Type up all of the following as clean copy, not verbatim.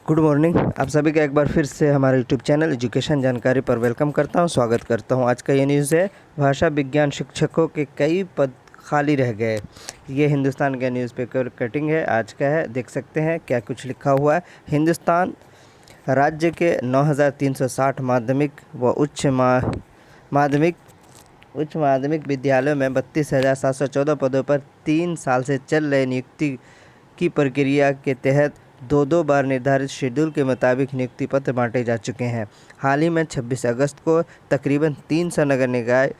Good morning. आप सभी का एक बार फिर से हमारे यूट्यूब चैनल एजुकेशन जानकारी पर वेलकम करता हूं, स्वागत करता हूं। आज का ये न्यूज़ है, भाषा विज्ञान शिक्षकों के कई पद खाली रह गए। ये हिंदुस्तान का न्यूज़पेपर कटिंग है, आज का है। देख सकते हैं क्या कुछ लिखा हुआ है। हिंदुस्तान राज्य के 9,360 माध्यमिक व उच्च माध्यमिक विद्यालयों में 32,714 पदों पर 3 साल से चल रहे नियुक्ति की प्रक्रिया के तहत दो बार निर्धारित शेड्यूल के मुताबिक नियुक्ति पत्र बांटे जा चुके हैं। हाल ही में 26 अगस्त को तकरीबन 300 नगर निकाय,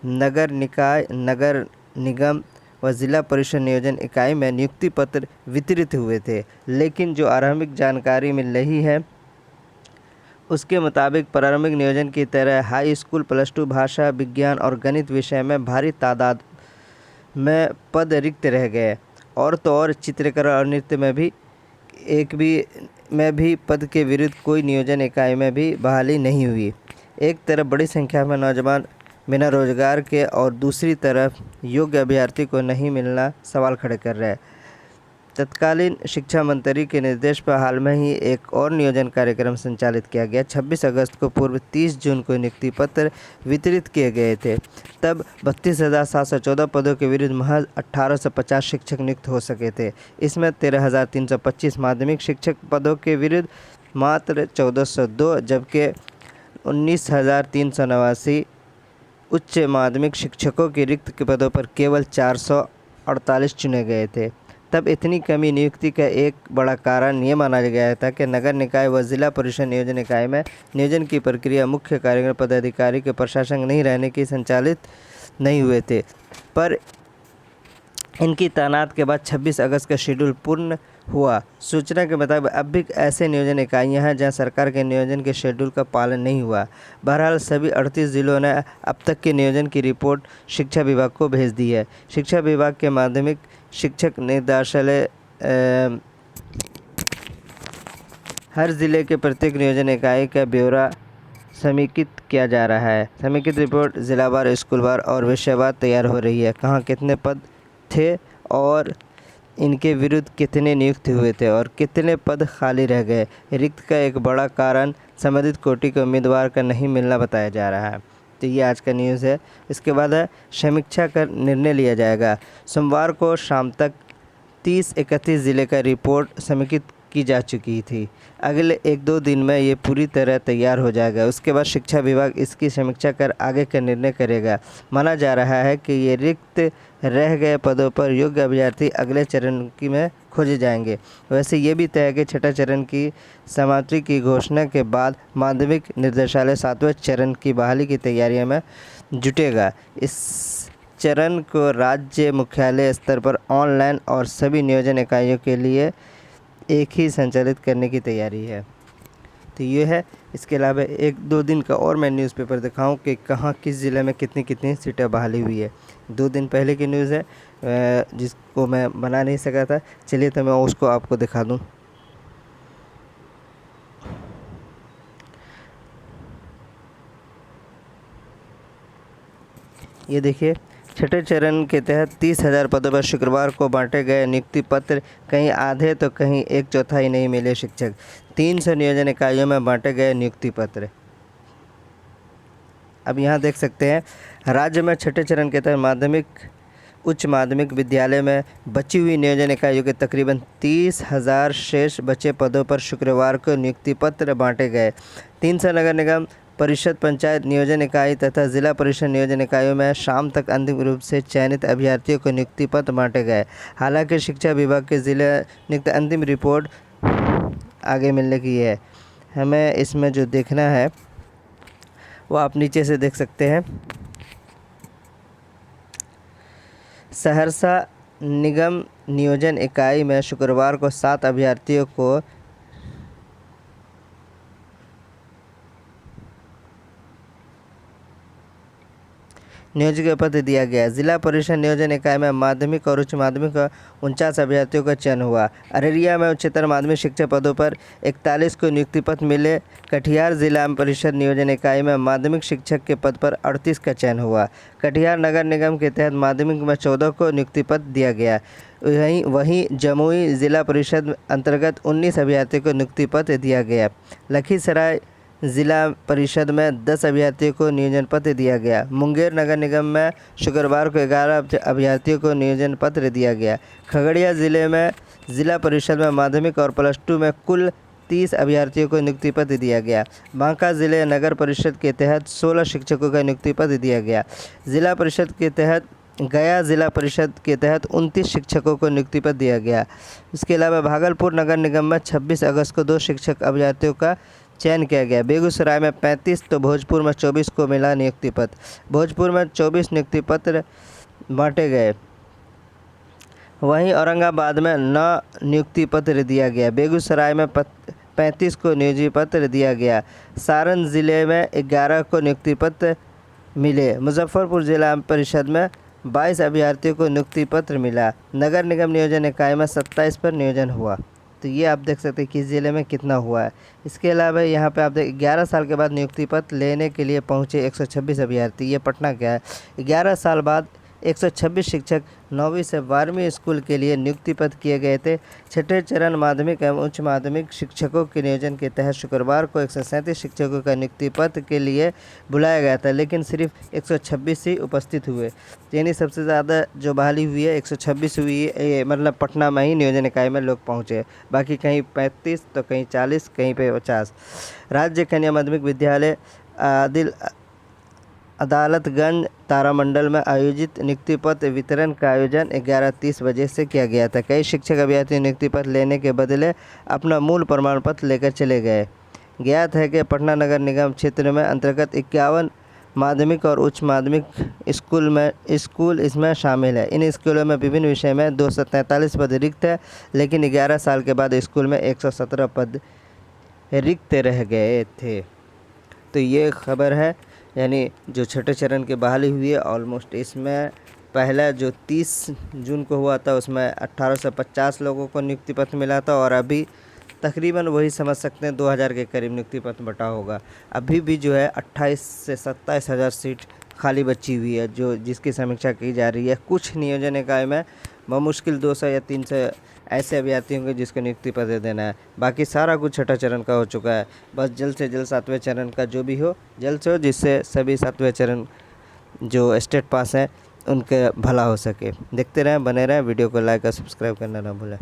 नगर निगम व जिला परिषद नियोजन इकाई में नियुक्ति पत्र वितरित हुए थे, लेकिन जो आरंभिक जानकारी मिल रही है उसके मुताबिक प्रारंभिक नियोजन की तरह हाई स्कूल, प्लस टू, भाषा विज्ञान और गणित विषय में भारी तादाद में पद रिक्त रह गए। और तो और चित्रकला और नृत्य में भी पद के विरुद्ध कोई नियोजन इकाई में भी बहाली नहीं हुई। एक तरफ बड़ी संख्या में नौजवान बिना रोजगार के और दूसरी तरफ योग्य अभ्यर्थी को नहीं मिलना सवाल खड़े कर रहे हैं। तत्कालीन शिक्षा मंत्री के निर्देश पर हाल में ही एक और नियोजन कार्यक्रम संचालित किया गया। 26 अगस्त को पूर्व 30 जून को नियुक्ति पत्र वितरित किए गए थे। तब 32,714 पदों के विरुद्ध महज 1,850 शिक्षक नियुक्त हो सके थे। इसमें 13,325 माध्यमिक शिक्षक पदों के विरुद्ध मात्र 1,402, जबकि 19,389 उच्च माध्यमिक शिक्षकों के रिक्त पदों पर केवल 448 चुने गए थे। तब इतनी कमी नियुक्ति का एक बड़ा कारण ये माना गया था कि नगर निकाय व जिला परिषद नियोजन इकाई में नियोजन की प्रक्रिया मुख्य कार्यक्रम पदाधिकारी के प्रशासन नहीं रहने की संचालित नहीं हुए थे। पर इनकी तैनात के बाद 26 अगस्त का शेड्यूल पूर्ण हुआ। सूचना के मुताबिक अब भी ऐसे नियोजन इकाइयां हैं जहां सरकार के नियोजन के शेड्यूल का पालन नहीं हुआ। बहरहाल सभी 38 जिलों ने अब तक के नियोजन की रिपोर्ट शिक्षा विभाग को भेज दी है। शिक्षा विभाग के माध्यमिक शिक्षक निर्देशालय हर जिले के प्रत्येक नियोजन इकाई का ब्यौरा समेकित किया जा रहा है। समेकित रिपोर्ट जिलावार, स्कूलवार और विषयवार तैयार हो रही है। कहाँ कितने पद थे और इनके विरुद्ध कितने नियुक्त हुए थे और कितने पद खाली रह गए। रिक्त का एक बड़ा कारण संबंधित कोटि के उम्मीदवार का नहीं मिलना बताया जा रहा है। तो ये आज का न्यूज़ है। इसके बाद है, समीक्षा कर निर्णय लिया जाएगा। सोमवार को शाम तक 30-31 ज़िले का रिपोर्ट समेकित की जा चुकी थी। अगले 1-2 दिन में ये पूरी तरह तैयार हो जाएगा। उसके बाद शिक्षा विभाग इसकी समीक्षा कर आगे का निर्णय करेगा। माना जा रहा है कि ये रिक्त रह गए पदों पर योग्य अभ्यर्थी अगले चरण की में खोजे जाएंगे। वैसे ये भी तय है कि छठा चरण की समाप्ति की घोषणा के बाद माध्यमिक निर्देशालय 7वें चरण की बहाली की तैयारियों में जुटेगा। इस चरण को राज्य मुख्यालय स्तर पर ऑनलाइन और सभी नियोजन इकाइयों के लिए एक ही संचालित करने की तैयारी है। तो ये है। इसके अलावा 1-2 दिन का और मैं न्यूज़पेपर दिखाऊं कि कहाँ किस ज़िले में कितनी कितनी सीटें बहाली हुई है। 2 दिन पहले की न्यूज़ है, जिसको मैं बना नहीं सका था। चलिए तो मैं उसको आपको दिखा दूं। ये देखिए, छठे चरण के तहत 30,000 पदों पर शुक्रवार को बांटे गए नियुक्ति पत्र, कहीं आधे तो कहीं 1/4 नहीं मिले शिक्षक। 300 नियोजन इकाइयों में बांटे गए नियुक्ति पत्र। अब यहाँ देख सकते हैं, राज्य में छठे चरण के तहत उच्च माध्यमिक विद्यालय में बची हुई नियोजन इकाइयों के तकरीबन 30,000 शेष बचे पदों पर शुक्रवार को नियुक्ति पत्र बांटे गए। 300 नगर निगम, परिषद, पंचायत नियोजन इकाई तथा जिला परिषद नियोजन इकाइयों में शाम तक अंतिम रूप से चयनित अभ्यर्थियों को नियुक्ति पत्र बांटे गए। हालांकि शिक्षा विभाग के जिले नियुक्त अंतिम रिपोर्ट आगे मिलने की है। हमें इसमें जो देखना है वो आप नीचे से देख सकते हैं। सहरसा निगम नियोजन इकाई में शुक्रवार को 7 अभ्यर्थियों को नियोजन का पद दिया गया। जिला परिषद नियोजन इकाई में माध्यमिक और उच्च माध्यमिक का 49 अभ्यर्थियों का चयन हुआ। अररिया में उच्चतर माध्यमिक शिक्षक पदों पर 41 को नियुक्ति पत्र मिले। कटिहार जिला परिषद नियोजन इकाई में माध्यमिक शिक्षक के पद पर 38 का चयन हुआ। कटिहार नगर निगम के तहत माध्यमिक में 14 को नियुक्ति पत्र दिया गया। वहीं जमुई जिला परिषद अंतर्गत 19 अभ्यर्थियों को नियुक्ति पत्र दिया गया। लखीसराय जिला परिषद में 10 अभ्यर्थियों को नियोजन पत्र दिया गया। मुंगेर नगर निगम में शुक्रवार को 11 अभ्यर्थियों को नियोजन पत्र दिया गया। खगड़िया जिले में जिला परिषद में माध्यमिक और +2 में कुल 30 अभ्यर्थियों को नियुक्ति पत्र दिया गया। बांका जिले नगर परिषद के तहत 16 शिक्षकों का नियुक्ति पत्र दिया गया। जिला परिषद के तहत गया जिला परिषद के तहत 29 शिक्षकों को नियुक्ति पत्र दिया गया। इसके अलावा भागलपुर नगर निगम में 26 अगस्त को 2 शिक्षक अभ्यर्थियों का चयन किया गया। बेगूसराय में 35 तो भोजपुर में 24 को मिला नियुक्ति पत्र। भोजपुर में 24 नियुक्ति पत्र बांटे गए। वहीं औरंगाबाद में 9 नियुक्ति पत्र दिया गया। बेगूसराय में 35 को नियुक्ति पत्र दिया गया। सारण जिले में 11 को नियुक्ति पत्र मिले। मुजफ्फरपुर जिला परिषद में 22 अभ्यर्थियों को नियुक्ति पत्र मिला। नगर निगम नियोजन इकाई में 27 पर नियोजन हुआ। तो ये आप देख सकते हैं किस ज़िले में कितना हुआ है। इसके अलावा यहाँ पे आप देख 11 साल के बाद नियुक्ति पत्र लेने के लिए पहुँचे 126 अभ्यर्थी। ये पटना का है। 11 साल बाद 126 शिक्षक 9वीं से 12वीं स्कूल के लिए नियुक्ति पत्र किए गए थे। छठे चरण माध्यमिक एवं उच्च माध्यमिक शिक्षकों के नियोजन के तहत शुक्रवार को 137 शिक्षकों का नियुक्ति पत्र के लिए बुलाया गया था, लेकिन सिर्फ 126 ही उपस्थित हुए। यानी सबसे ज़्यादा जो बहाली हुई है 126 हुई है, मतलब पटना में ही नियोजन इकाई में लोग पहुँचे। बाकी कहीं 35 तो कहीं 40, कहीं पे 50। राज्य कन्या माध्यमिक विद्यालय अदालतगंज तारामंडल में आयोजित नियुक्ति पत्र वितरण का आयोजन 11:30 बजे से किया गया था। कई शिक्षक अभ्यर्थी नियुक्ति पत्र लेने के बदले अपना मूल प्रमाण पत्र लेकर चले गए। ज्ञात है कि पटना नगर निगम क्षेत्र में अंतर्गत 51 माध्यमिक और उच्च माध्यमिक स्कूल इसमें शामिल है। इन स्कूलों में विभिन्न विषय में 243 पद रिक्त है, लेकिन 11 साल के बाद स्कूल में 117 पद रिक्त रह गए थे। तो ये खबर है, यानी जो छठे चरण की बहाली हुई है ऑलमोस्ट। इसमें पहला जो 30 जून को हुआ था उसमें 1850 लोगों को नियुक्ति पत्र मिला था, और अभी तकरीबन वही समझ सकते हैं 2000 के करीब नियुक्ति पत्र बटा होगा। अभी भी जो है 28 से 27 हज़ार सीट खाली बची हुई है, जिसकी समीक्षा की जा रही है। कुछ नियोजन इकाई में मुश्किल 200 या 300 ऐसे अभ्यर्थी होंगे जिसको नियुक्ति पत्र देना है। बाकी सारा कुछ छठा चरण का हो चुका है। बस जल्द से जल्द 7वें चरण का जो भी हो जल्द से हो, जिससे सभी 7वें चरण जो स्टेट पास हैं उनके भला हो सके। देखते रहें, बने रहें। वीडियो को लाइक और सब्सक्राइब करना ना भूलें।